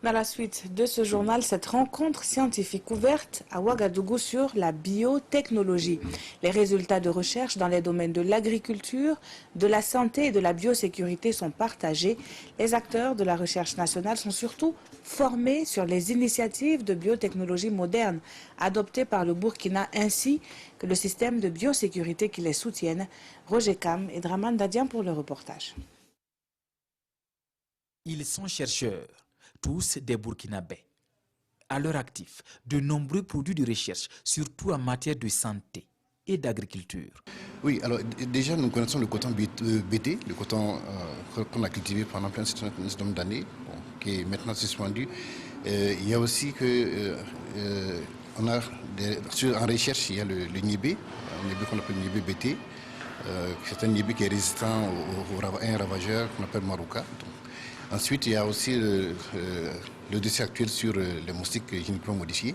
Dans la suite de ce journal, cette rencontre scientifique ouverte à Ouagadougou sur la biotechnologie. Les résultats de recherche dans les domaines de l'agriculture, de la santé et de la biosécurité sont partagés. Les acteurs de la recherche nationale sont surtout formés sur les initiatives de biotechnologie moderne adoptées par le Burkina ainsi que le système de biosécurité qui les soutiennent. Roger Kam et Draman Dadian pour le reportage. Ils sont chercheurs, tous des Burkinabés. À leur actif, de nombreux produits de recherche, surtout en matière de santé et d'agriculture. Oui, alors déjà nous connaissons le coton BT, le coton qu'on a cultivé pendant plein de nombre d'années, qui est maintenant suspendu. Il y a aussi que on a en recherche, il y a le niébé, qu'on appelle niébé BT. C'est un niébé qui est résistant à un ravageur qu'on appelle marouka. Ensuite, il y a aussi le dossier actuel sur les moustiques génétiquement modifiés,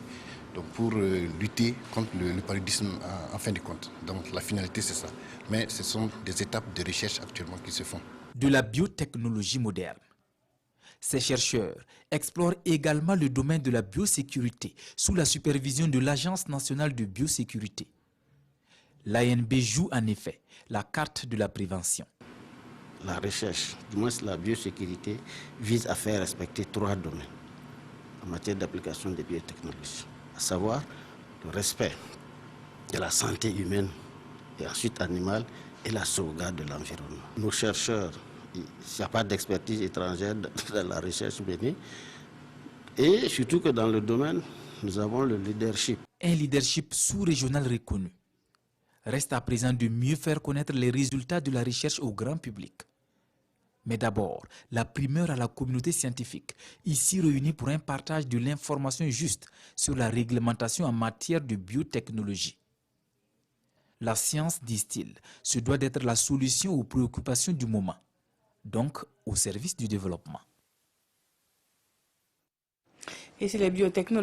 donc pour lutter contre le paludisme en fin de compte. Donc la finalité, c'est ça. Mais ce sont des étapes de recherche actuellement qui se font. De la biotechnologie moderne. Ces chercheurs explorent également le domaine de la biosécurité sous la supervision de l'Agence nationale de biosécurité. L'ANB joue en effet la carte de la prévention. La recherche, du moins la biosécurité, vise à faire respecter 3 domaines en matière d'application des biotechnologies, à savoir le respect de la santé humaine et ensuite animale et la sauvegarde de l'environnement. Nos chercheurs, il n'y a pas d'expertise étrangère dans la recherche menée et surtout que dans le domaine, nous avons le leadership. Un leadership sous-régional reconnu. Reste à présent de mieux faire connaître les résultats de la recherche au grand public. Mais d'abord, la primeur à la communauté scientifique, ici réunie pour un partage de l'information juste sur la réglementation en matière de biotechnologie. La science, disent-ils, se doit d'être la solution aux préoccupations du moment, donc au service du développement. Et si les biotechnologies